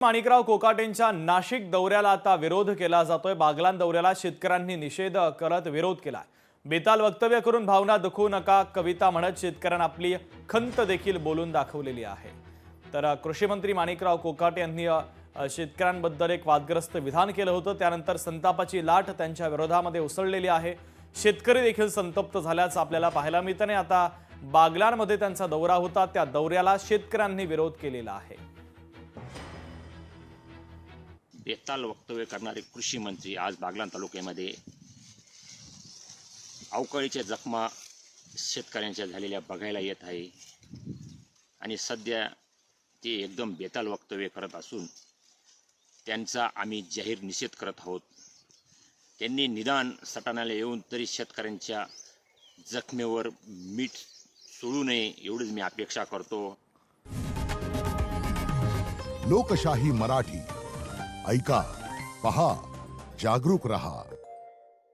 माणिकराव कोकाटेंच्या नाशिक दौऱ्याला आता विरोध केला जातोय। बागलाण दौऱ्याला शेतकऱ्यांनी निषेध करत विरोध केलाय। बेताल वक्तव्य करून भावना दुखवू नका कविता म्हणत शेतकऱ्यांना आपली खंत देखील बोलून दाखवलेली आहे। तर कृषी मंत्री माणिकराव कोकाटे यांनी शेतकऱ्यांबद्दल एक वादग्रस्त विधान केलं होतं। त्यानंतर संतापाची लाट त्यांच्या विरोधामध्ये उसळलेली आहे। शेतकरी देखील संतप्त झाल्याचं आपल्याला पाहायला मिळतं। आता बागलाणमध्ये त्यांचा दौरा होता, त्या दौऱ्याला शेतकऱ्यांनी विरोध केलेला आहे। बेताल वक्तव्य करणारे कृषी मंत्री आज बागलाण तालुक्यामध्ये अवकाळीच्या जखमा शेतकऱ्यांच्या झालेल्या बघायला येत आहे आणि सध्या ते एकदम बेताल वक्तव्य करत असून त्यांचा आम्ही जाहीर निषेध करत आहोत। त्यांनी निदान सटाण्याला येऊन तरी शेतकऱ्यांच्या जखमेवर मीठ सोडू नये एवढीच मी अपेक्षा करतो। लोकशाही मराठी ऐका, पहा, जागरूक रहा।